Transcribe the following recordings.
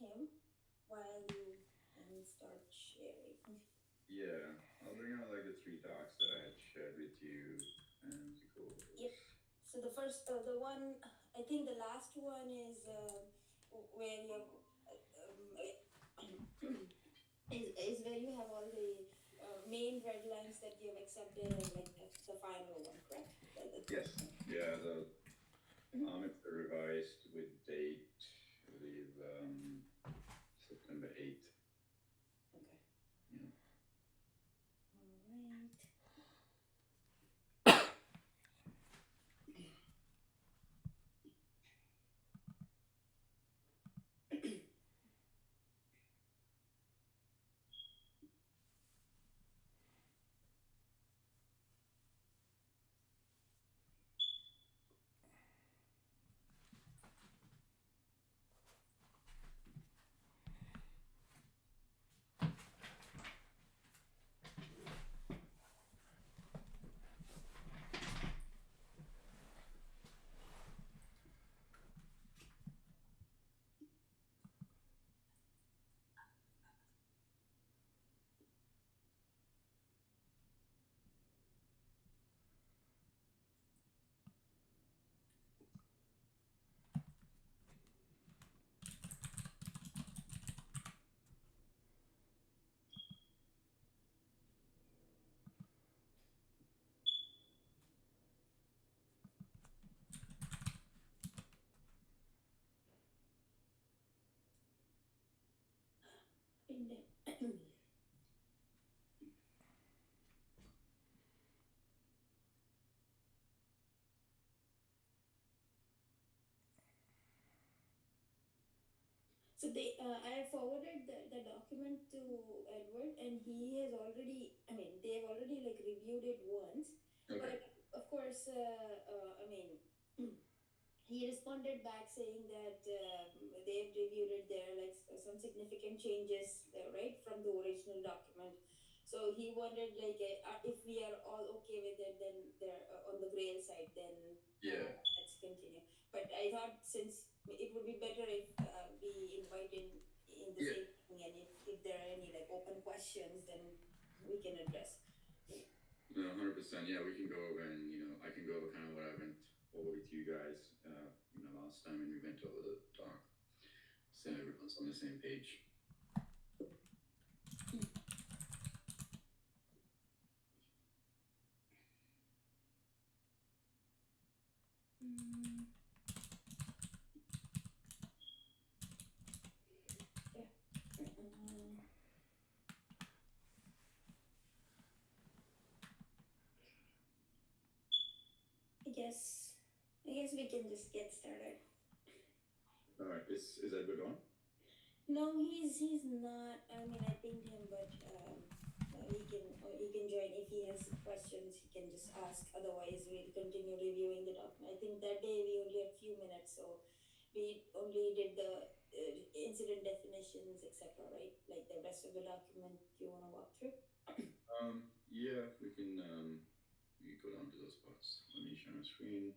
him while you can start sharing. Yeah, I'll bring out like the three docs that I had shared with you and to go over Yep. those. So the first, the one, I think the last one is where you have, is where you have all the main red lines that you have accepted and like the final one, correct? The third Yes, one. yeah, the Mhm. it's the revised with date, I believe, September 8th. Okay. Yeah. All right. And then- So I forwarded the document to Edward, and he has already. I mean, they have already like reviewed it once, Okay. but of course, I mean, he responded back saying that they've reviewed it. There are like some significant changes, right, from the original document. So he wondered like if we are all okay with it, then they're on the Grail side, then Yeah. let's continue. But I thought since it would be better if we invite in the Yeah. same thing, and if there are any like open questions, then we can address. No, 100%. Yeah, we can go over and, I can go over kind of what I went over with you guys, last time when we went over the doc. So everyone's on the same page. Mm, yeah. Um, I guess I guess we can just get started. All right. Is that good one? No, he's not. I mean, I pinged him, but he can join if he has questions. He can just ask. Otherwise, we'll continue reviewing the document. I think that day we only had few minutes, so we only did the incident definitions, etc. Right? Like the rest of the document, you want to walk through? Yeah, we can go down to those parts. Let me share my screen.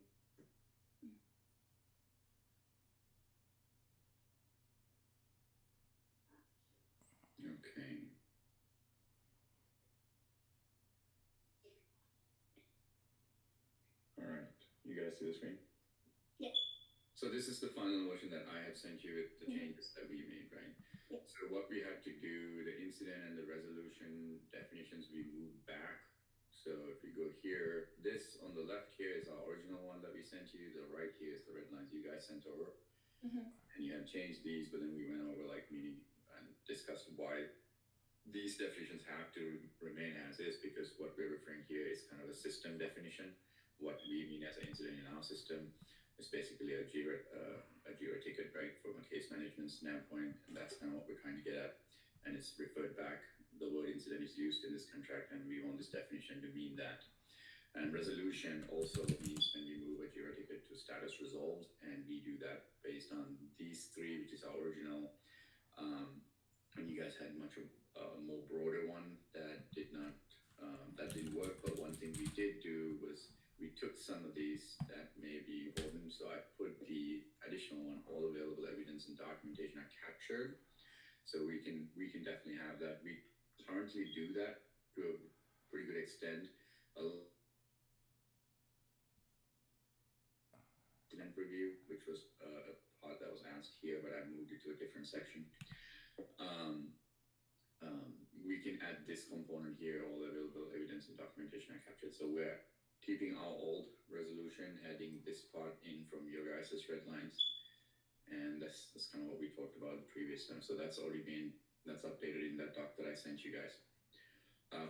Okay. All right. You guys see the screen? Yeah. So this is the final version that I had sent you with the Mm-hmm. changes that we made, right? Yeah. So what we had to do, the incident and the resolution definitions, we moved back. So if you go here, this on the left here is our original one that we sent you. The right here is the red lines you guys sent over. Mm-hmm. And you had changed these, but then we went over like meaning and discussed why these definitions have to remain as is, because what we're referring here is kind of a system definition. What we mean as an incident in our system is basically a Jira ticket, right, from a case management standpoint, and that's kind of what we're trying to get at. And it's referred back. The word incident is used in this contract, and we want this definition to mean that. And resolution also means when we move a Jira ticket to status resolved, and we do that based on these three, which is our original. Um, and you guys had much of a more broader one that didn't work. But one thing we did do was we took some of these that may be important. So I put the additional one, all available evidence and documentation are captured. So we can definitely have that. We currently do that to a pretty good extent. A incident review, which was a part that was asked here, but I moved it to a different section. Um, we can add this component here, all available evidence and documentation are captured. So we're keeping our old resolution, adding this part in from your guys' red lines. And that's kind of what we talked about the previous time. So that's that's updated in that doc that I sent you guys.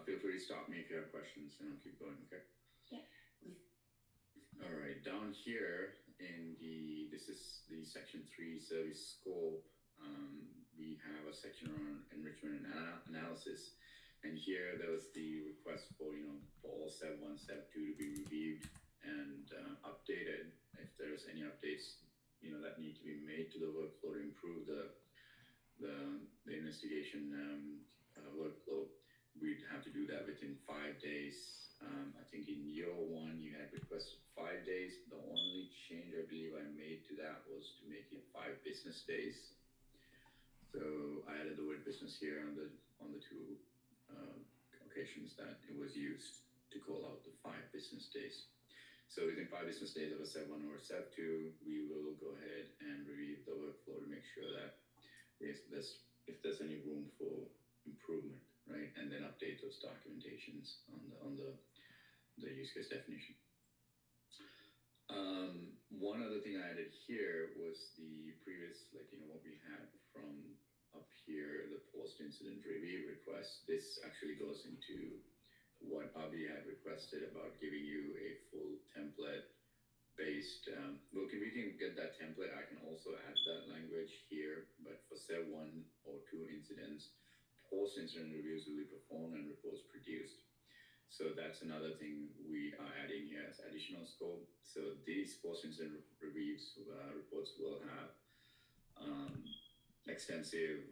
Feel free to stop me if you have questions and I'll keep going, okay? Yeah. All right, down here this is the section 3 service scope. We have a section on enrichment and analysis. And here there was the request for, for all SEV 1, SEV 2 to be reviewed and updated. If there's any updates, that need to be made to the workflow to improve the investigation workflow, we'd have to do that within 5 days. I think in year 1 you had requested 5 days. The only change I believe I made to that was to make it 5 business days. So I added the word business here on the 2 occasions that it was used to call out the 5 business days. So within 5 business days of a SEV 1 or SEV 2, we will go ahead and review the workflow to make sure that if there's any room for improvement, right? And then update those documentations on the use case definition. One other thing I added here was the previous, what we had from up here, the post-incident review request. This actually goes into what Abhi had requested about giving you a full template based. We can get that template. I can also add that language here, but for SEV 1 or 2 incidents, post-incident reviews will be performed and reports produced. So that's another thing we are adding here as additional scope. So these post-incident reviews reports will have extensive,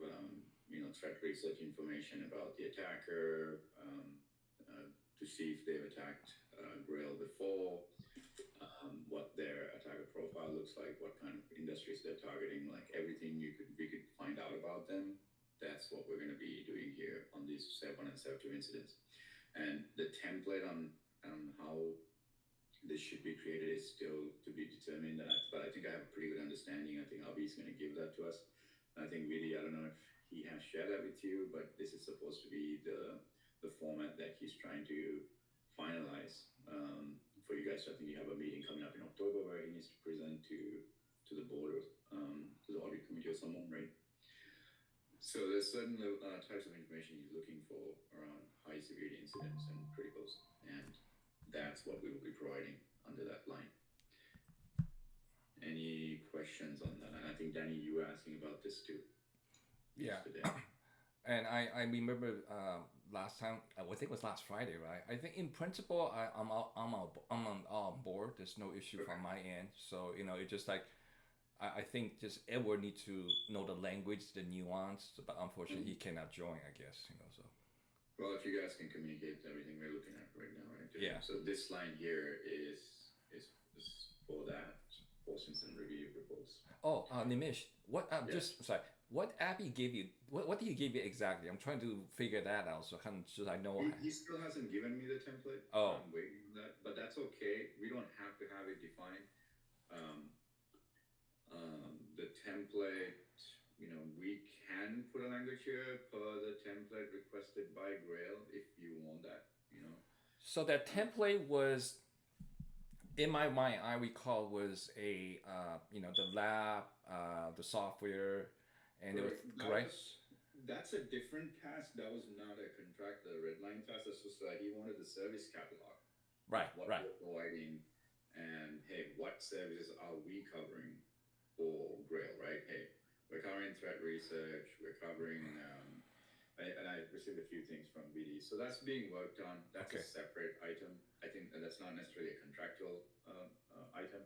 threat research information about the attacker, to see if they've attacked Grail before, what their attacker profile looks like, what kind of industries they're targeting, like everything we could find out about them. That's what we're going to be doing here on these SEV 1 and SEV 2 incidents. And the template on how this should be created is still to be determined. But I think I have a pretty good understanding. I think Abhi is going to give that to us. I think really, I don't know if he has shared that with you, but this is supposed to be the format that he's trying to finalize for you guys. So I think you have a meeting coming up in October where he needs to present to the board, to the audit committee or someone, right? So there's certain types of information he's looking for around high severity incidents and criticals, and that's what we will be providing under that line. Any questions on that? And I think, Danny, you were asking about this too. Yeah. Yesterday. And I remember last time, I think it was last Friday, right? I think in principle, I'm on board. There's no issue from my end. So, it's just like, I think just Edward needs to know the language, the nuance, but unfortunately he cannot join, I guess, so. Well, if you guys can communicate everything we're looking at right now, right? Yeah. So this line here is for that post-incident review reports. Oh, Nimish, what? Just sorry. What Abby gave you? What did he give you exactly? I'm trying to figure that out. So I know. He still hasn't given me the template. Oh. I'm waiting on that, but that's okay. We don't have to have it defined. The template, we can put a language here per the template requested by Grail if you want that, So that template was, in my mind, I recall was a, the lab, the software, and it was right. That's a different task. That was not a contract, the red line task. That's just he wanted the service catalog. Right. What we're providing, and hey, what services are we covering for Grail, right? Hey, we're covering threat research, we're covering, and I received a few things from BD. So that's being worked on. That's a separate item. I think that's not necessarily a contractual item.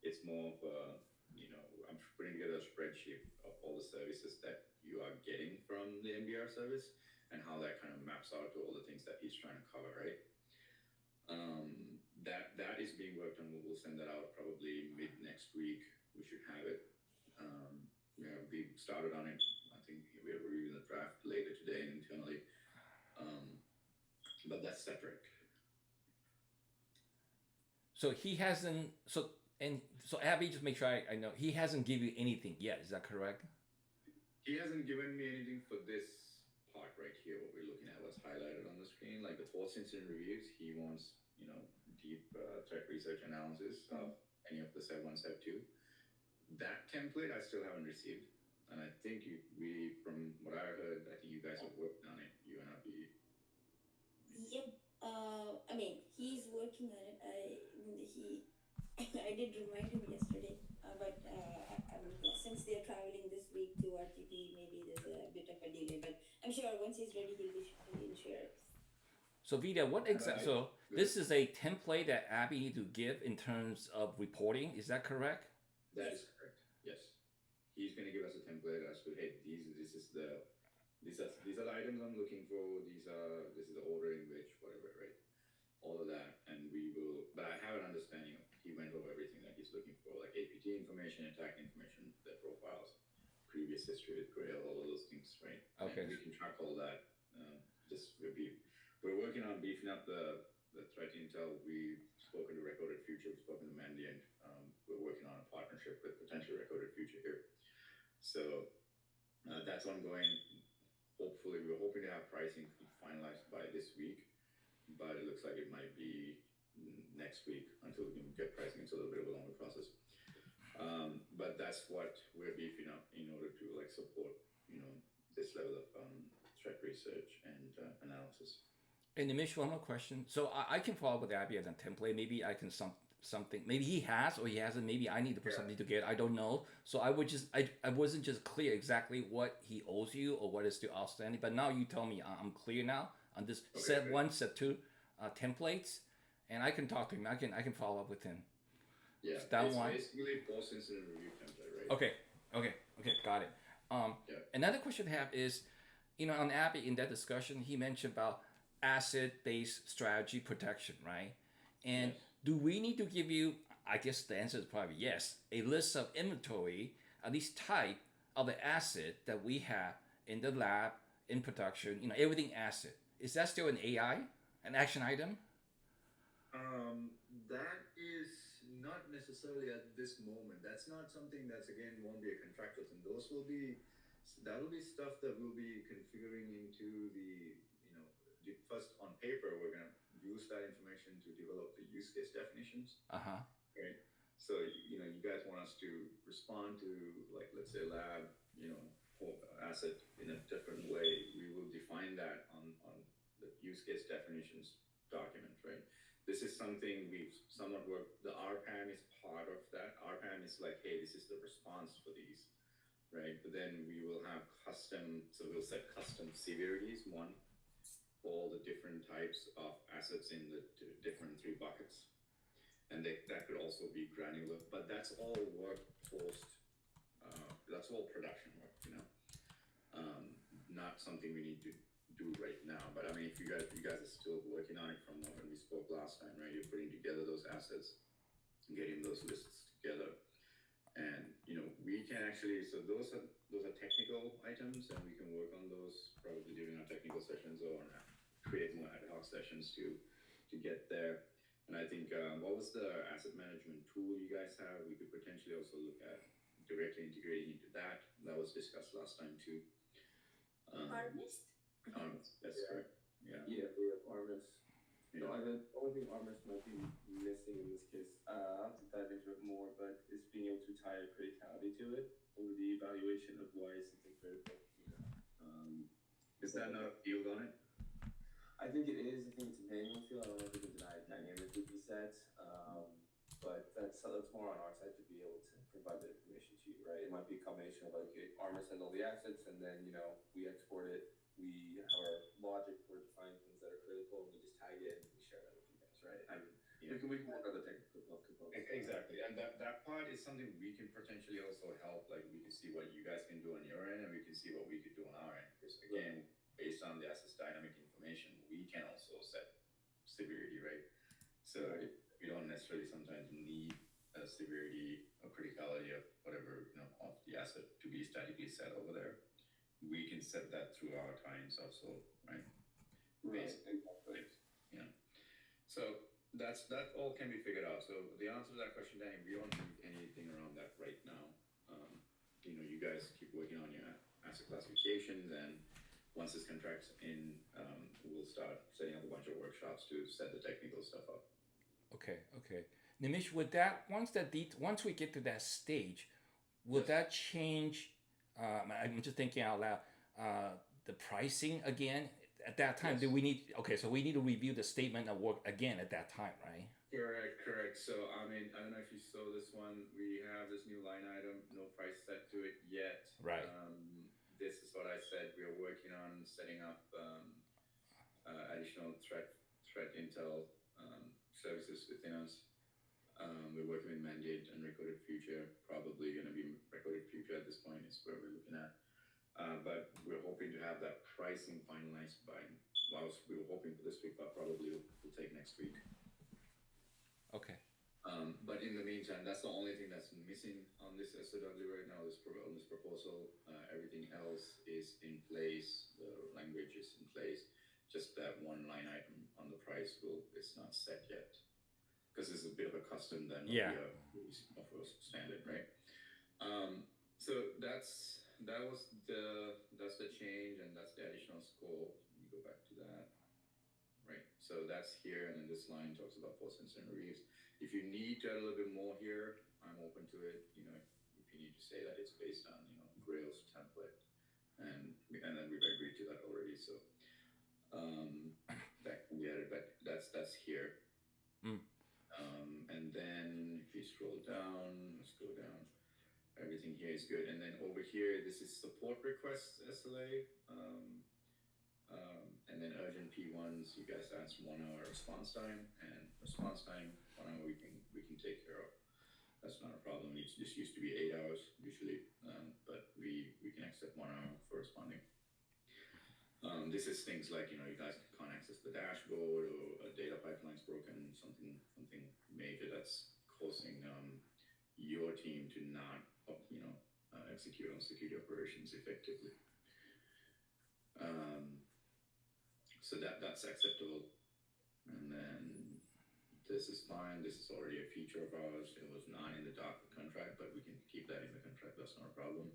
It's more of I'm putting together a spreadsheet of all the services that you are getting from the NBR service and how that kind of maps out to all the things that he's trying to cover, right? That is being worked on. We'll send that out probably mid next week. We should have it. started on it. I think we're reviewing the draft later today internally. Um, but that's separate. So he hasn't. So Abby, just make sure I know he hasn't given you anything yet. Is that correct? He hasn't given me anything for this part right here. What we're looking at, what's highlighted on the screen, like the post-incident reviews. He wants, deep threat research analysis of any of the Step 1, Step 2. That template I still haven't received, and I think from what I heard, I think you guys have worked on it. You and Abby. Yep. I mean, he's working on it. I did remind him yesterday, but since they're traveling this week to RTP, maybe there's a bit of a delay. But I'm sure once he's ready, he'll share it. So Vida, what exactly? So this is a template that Abby need to give in terms of reporting. Is that correct? That is correct. Yes, he's going to give us a template as to, hey, these are the items I'm looking for. This is the order in which whatever, right? All of that, and we will. But I have an understanding of he went over everything that he's looking for, like APT information, attack information, their profiles, previous history with Grail, all of those things, right? Okay. And we can track all that. We're working on beefing up the threat intel. We've spoken to Recorded Future. We've spoken to Mandiant. We're working on a partnership with potentially Recorded Future here. So that's ongoing. Hopefully, we're hoping to have pricing finalized by this week, but it looks like it might be next week until we can get pricing. It's a little bit of a longer process. But that's what we're beefing up in order to support, this level of threat research and analysis. And Amish, one more question. So I can follow up with Abby as a template. Maybe I can something. Maybe he has or he hasn't. Maybe I need to put something together. I don't know. So I wasn't just clear exactly what he owes you or what is still outstanding. But now you tell me I'm clear now on this set 1, set 2 templates, and I can talk to him. I can follow up with him. Yeah, it's that one. Basically post-incident review template, right? Okay, got it. Another question I have is, on Abby in that discussion, he mentioned about asset-based strategy protection, right? And do we need to give you, I guess the answer is probably yes, a list of inventory, at least type of the asset that we have in the lab, in production, everything asset. Is that still an AI, an action item? That is not necessarily at this moment. That's not something that's, again, won't be a contractual thing. That'll be stuff that we'll be configuring into first on paper, we're going to use that information to develop the use case definitions. Right. So, you guys want us to respond to, like, let's say lab, asset in a different way. We will define that on the use case definitions document, right? This is something we've somewhat worked. The RPAM is part of that. RPAM is like, hey, this is the response for these, right? But then we will have we'll set custom severities, one, for all the different types of assets in the different 3 buckets. And that could also be granular, but that's all work that's all production work, not something we need to do right now. But I mean, if you guys are still working on it from when we spoke last time, right? You're putting together those assets, getting those lists together, and we can actually. So those are technical items, and we can work on those probably during our technical sessions or create more ad hoc sessions to get there. And I think what was the asset management tool you guys have? We could potentially also look at directly integrating into that. That was discussed last time too. Armish? That's correct. Yeah. Yeah, we have Armish. No, I think the only thing Armish might be missing in this case, I'll have to dive into it more, but is being able to tie a criticality to it, or the evaluation of why is something critical. Is that not a field on it? I think it is. I think it's a manual field. I don't know if we can dynamically be set, but that's more on our side to be able to provide that information to you, right? It might be a combination of like Armish sends all the assets, and then we export it. We have our logic for defining things that are critical, and we just tag it and we share that with you guys, right? I mean, we can work on the technical components. Exactly, and that part is something we can potentially also help. Like we can see what you guys can do on your end, and we can see what we could do on our end. Because again, based on the assets dynamic information, we can also set severity, right? So we don't necessarily sometimes need a severity or criticality of whatever of the asset to be statically set over there. We can set that through our tie-ins also, right? Right, Based, exactly. yeah. So that all can be figured out. So the answer to that question, Danny, we don't need anything around that right now. You guys keep working on your asset classifications, and once this contract's in, we'll start setting up a bunch of workshops to set the technical stuff up. Okay, okay. Nimish, would that once we get to that stage, would Yes. that change? I'm just thinking out loud. The pricing again at that time. Yes. Do we need? Okay, so we need to review the statement of work again at that time, right? Correct. So, I mean, I don't know if you saw this one. We have this new line item, no price set to it yet. Right. This is what I said. We are working on setting up additional threat intel services within us. We're working with Mandate and Recorded Future. Probably going to be Recorded Future at this point is where we're looking at. But we're hoping to have that pricing finalized by. Well, we were hoping for this week, but probably will take next week. Okay. But in the meantime, that's the only thing that's missing on this SOW right now. On this proposal, everything else is in place. The language is in place. Just that one line item on the price it's not set yet, because it's a bit of a custom than what we have of a standard, right? So that's the change, and that's the additional scope. Let me go back to that. Right, so that's here, and then this line talks about post-incident reviews. If you need to add a little bit more here, I'm open to it. If you need to say that it's based on Grail's template, and then we've agreed to that already. So that can be added, but that's here. And then if you scroll down, let's go down. Everything here is good, and then over here, this is support requests SLA. And then urgent P1s, you guys asked 1 hour response time, and response time 1 hour we can take care of. That's not a problem. This used to be 8 hours usually, but we can accept 1 hour for responding. This is things like you guys can't access the dashboard, or a data pipeline's broken, something major that's causing your team to not execute on security operations effectively. So that's acceptable. And then this is fine. This is already a feature of ours. It was not in the contract, but we can keep that in the contract. That's not a problem.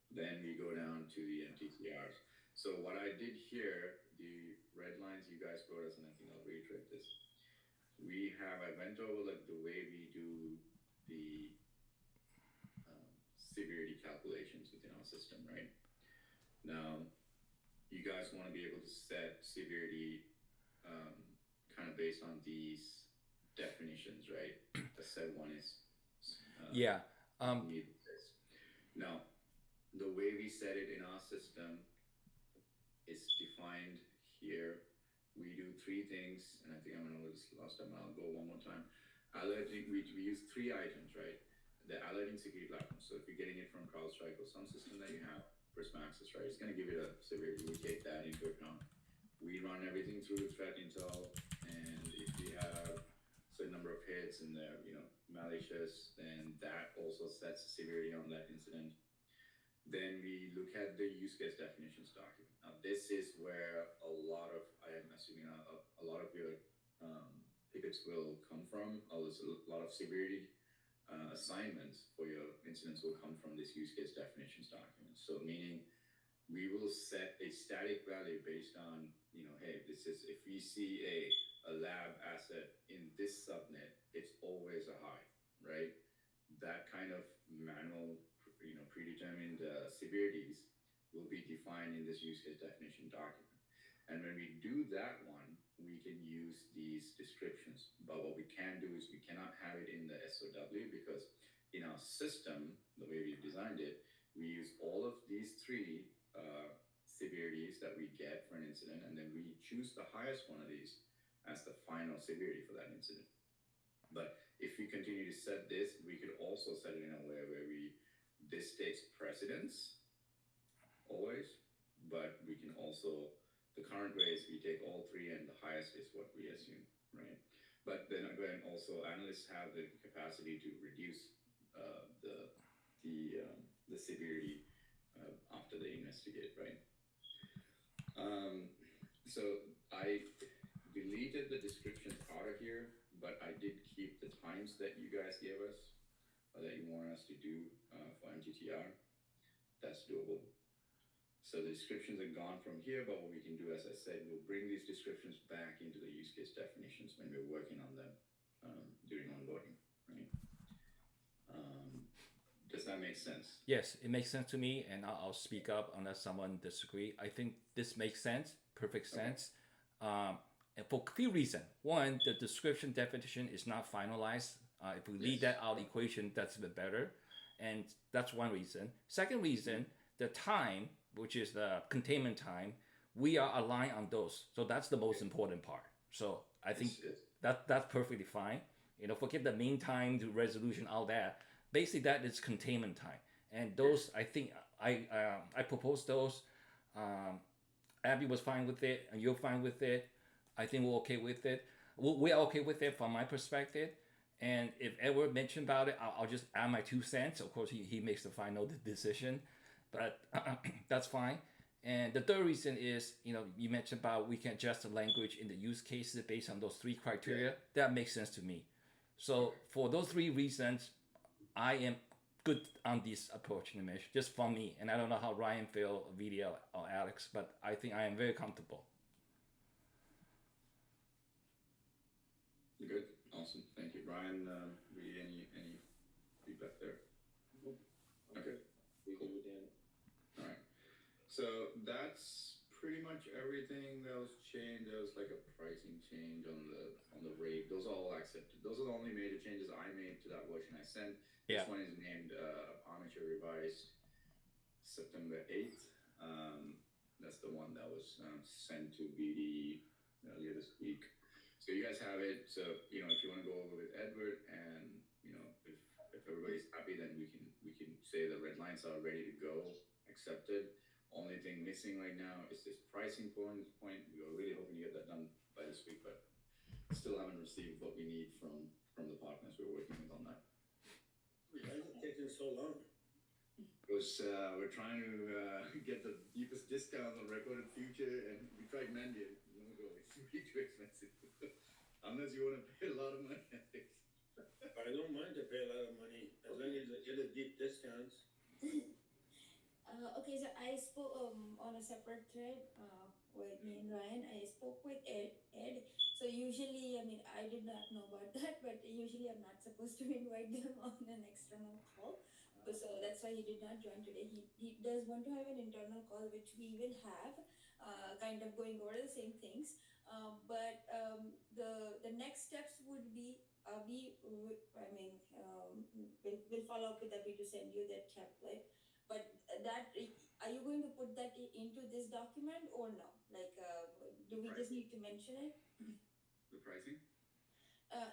Then we go down to the MTTRs. So what I did here, the red lines you guys wrote us, and I think I'll reiterate this. I went over the way we do the severity calculations within our system, right? Now, you guys want to be able to set severity kind of based on these definitions, right? The set one is now, the way we set it in our system is defined here. We do 3 things, and I think I went over this last time. I'll go one more time. Alerting, we use 3 items, right? The alerting security platform. So if you're getting it from CrowdStrike or some system that you have, Prisma Access, right? It's going to give it a severity. We take that into account. We run everything through threat intel, and if we have a certain number of hits and they're malicious, then that also sets the severity on that incident. Then we look at the use case definitions document. Now, this is where a lot of, I am assuming, a lot of your tickets will come from. A lot of severity assignments for your incidents will come from this use case definitions document. So meaning we will set a static value based on, hey, this is, if we see a lab asset in this subnet, it's always a high, right? That kind of manual, predetermined severities will be defined in this use case definition document. And when we do that one, we can use these descriptions. But what we can do is we cannot have it in the SOW, because in our system, the way we've designed it, we use all of these 3 severities that we get for an incident, and then we choose the highest one of these as the final severity for that incident. But if we continue to set this, we could also set it in a way where this takes precedence always, but we can also, the current way is we take all 3 and the highest is what we assume, right? But then again, also analysts have the capacity to reduce the severity Um, so I deleted the descriptions out of here, but I did keep the times that you guys gave us, that you want us to do for MTTR. That's doable. So the descriptions are gone from here, but what we can do, as I said, we'll bring these descriptions back into the use case definitions when we're working on them during onboarding, right? Does that make sense? Yes, it makes sense to me, and I'll speak up unless someone disagree. I think this makes sense, perfect sense, and for a few reasons. One, the description definition is not finalized. If we leave that out equation, that's a bit better, and that's one reason. Second reason, the time, which is the containment time, we are aligned on those, so that's the most important part. So I think that's perfectly fine. Forget the mean time to resolution, all that. Basically, that is containment time, and those I think I proposed those. Abby was fine with it, and you're fine with it. I think we're okay with it. We're okay with it from my perspective. And if Edward mentioned about it, I'll just add my 2 cents. Of course, he makes the final decision, but that's fine. And the third reason is, you mentioned about we can adjust the language in the use cases based on those three criteria. That makes sense to me. So for those three reasons, I am good on this approach, Nimish, just for me. And I don't know how Ryan feel, VDL, or Alex, but I think I am very comfortable. Good, awesome, thank you, Brian. Any feedback there? Okay, cool with Dan. All right. So that's pretty much everything that was changed. There was like a pricing change on the rate. Those are all accepted. Those are the only major changes I made to that version I sent. Yeah. This one is named Armish Revised September 8th. That's the one that was sent to BD earlier this week. So you guys have it. So if you want to go over with Edward, and if everybody's happy, then we can say the red lines are ready to go, accepted. Only thing missing right now is this pricing point. We were really hoping to get that done by this week, but still haven't received what we need from the partners we're working with on that. Why is it taking so long? Because we're trying to get the deepest discount on recorded future, and we tried Mandy. No go. It's way too expensive. Unless you want to pay a lot of money. I don't mind to pay a lot of money as long as I get a deep discounts. Okay, so I spoke on a separate thread with me and Ryan. I spoke with Ed. So usually, I mean, I did not know about that, but usually I'm not supposed to invite them on an external call. So that's why he did not join today. He does want to have an internal call, which we will have, kind of going over the same things. But the next steps would be we'll follow up with Abhi to send you that template. But that, are you going to put that into this document or no? Like, do we just need to mention it? The pricing?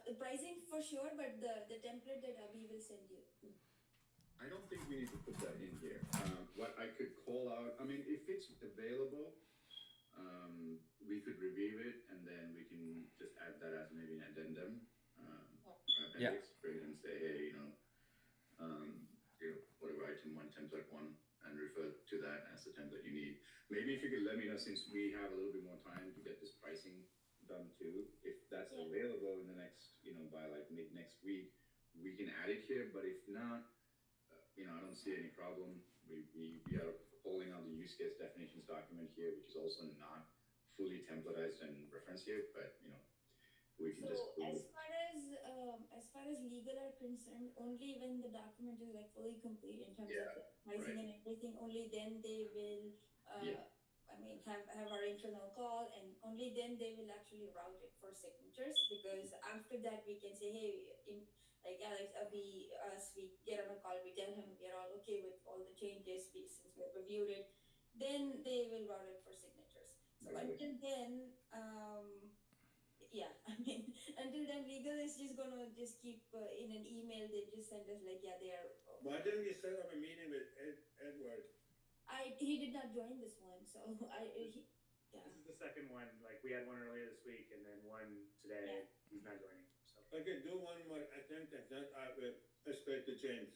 The pricing for sure, but the template that Abhi will send you. I don't think we need to put that in here. What I could call out, I mean, if it's available, we could review it, and then we can just add that as maybe an addendum, appendix, and say, hey, whatever item 1, template 1, and refer to that as the template you need. Maybe if you could let me know, since we have a little bit more time to get this pricing done too, if that's available in the next, by like mid next week, we can add it here. But if not, I don't see any problem. We are holding on the use case definitions document here, which is also not fully templatized and referenced here, but we can just. As far as legal are concerned, only when the document is like fully complete in terms of pricing and everything, only then they will have our internal call, and only then they will actually route it for signatures, because after that we can say, hey, like Alex, we get on a call, we tell him we are all okay with all the changes, since we have reviewed it, then they will route it for signatures. So until then, until then, legal is just gonna just keep in an email. They just send us like, they are. Why didn't you set up a meeting with Edward? He did not join this one, so This is the second one. Like, we had one earlier this week, and then one today. He's not joining. So Okay, do one more attempt at that. I will escalate to James.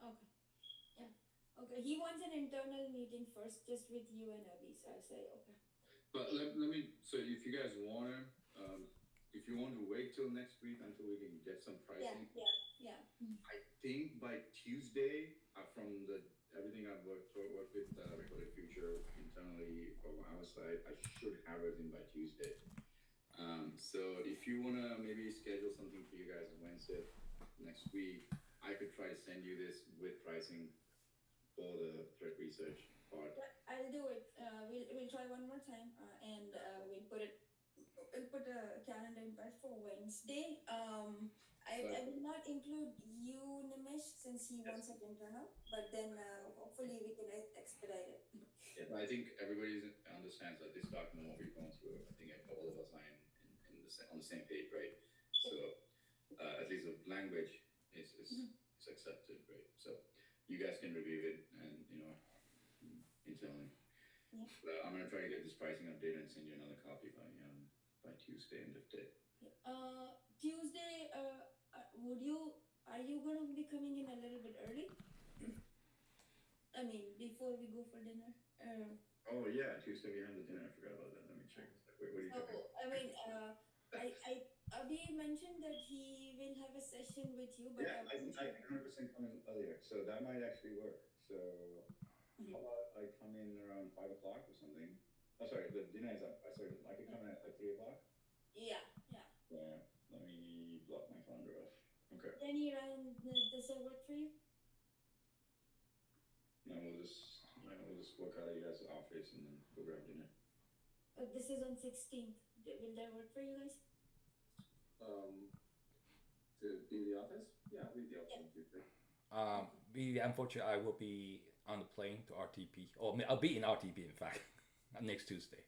Okay. Yeah. Okay. He wants an internal meeting first, just with you and Abhi. So I say, okay. But let me. So if you guys wanna, if you want to wait till next week until we can get some Yeah, pricing, yeah. I think by Tuesday, from the everything I've worked with Recorded Future internally from our side, I should have everything by Tuesday. So if you wanna maybe schedule something for you guys on Wednesday next week, I could try to send you this with pricing for the threat research part. Yeah, I'll do it. We'll try one more time, and we'll put a calendar invite for Wednesday. I will not include you, Nimish, since he wants it internal, but then hopefully we can expedite it. Yeah, but I think everybody understands that this document what we've gone through. I think all of us are on the same page, right? So at least the language is accepted, right? So you guys can review it and internally. Yeah. I'm gonna try to get this pricing update and send you another copy by Tuesday end of day. Tuesday, are you going to be coming in a little bit early? I mean, before we go for dinner. Oh yeah, Tuesday we have the dinner. I forgot about that. Let me check. Wait, what are you talking? I mean, Abhi mentioned that he will have a session with you, but Yeah, I think I can 100% come in earlier, so that might actually work. So how about I come in around 5 o'clock or something? Oh, sorry, the dinner is at. Sorry, I could come in at like 3 o'clock. Yeah. Yeah, let me block my calendar off. Okay. Danny, Ryan, does that work for you? No, we'll just work out of you guys' office and then go grab dinner. This is on 16th. Will that work for you guys? To be in the office? Yeah, we'll be in the office on Tuesday. Unfortunately, I will be on the plane to RTP, or I'll be in RTP, in fact, next Tuesday.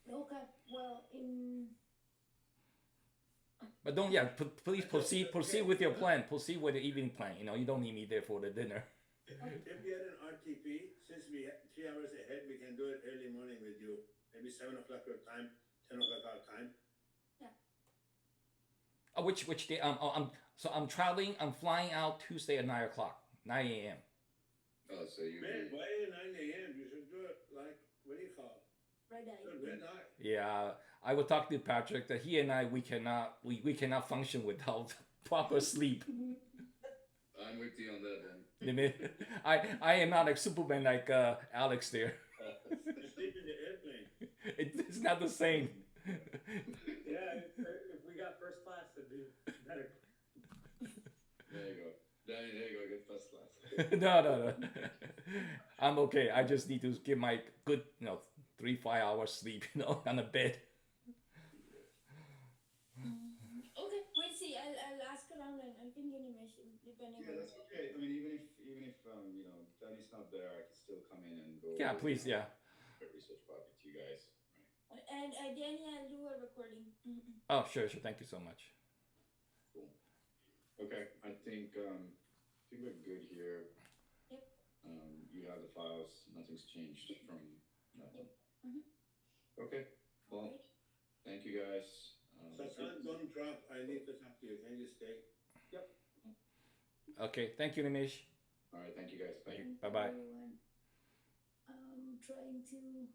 Okay. Well, But don't, yeah, please proceed with your plan. Proceed with the evening plan. You don't need me there for the dinner. If we had an RTP, since we 3 hours ahead, we can do it early morning with you. Maybe 7 o'clock your time, 10 o'clock our time. Which day? I'm traveling. I'm flying out Tuesday at 9 o'clock, 9 a.m. Oh, so you. Man, why 9 a.m.? You should do it like, what do you call it? red eye. Red eye. Yeah, I will talk to Patrick that he and I we cannot function without proper sleep. I'm with you on that then. I am not like Superman like Alex there. You sleep in the airplane. It's not the same. Yeah, if we got first class, it'd be better. There you go. There you go. Get first class. No. I'm okay. I just need to get my good 3-5 hours sleep on the bed. Okay, we'll see. I'll ask around and ping you, Nimesh, depending Yeah, on. that's okay. I mean, even if Danny's not there, I can still come in and go. Yeah, please, yeah. Research part with you guys. And Danny, I'll do a recording. Oh, sure. Thank you so much. Cool. Okay, I think we're good here. Yep. You have the files. Nothing's changed from that one. Okay. Well, Alright. thank you guys. Sasan, don't drop. I need to talk to you. Can you stay? Yep. Okay, thank you, Nimish. All right, thank you guys. Bye. Bye-bye. Everyone. I'm trying to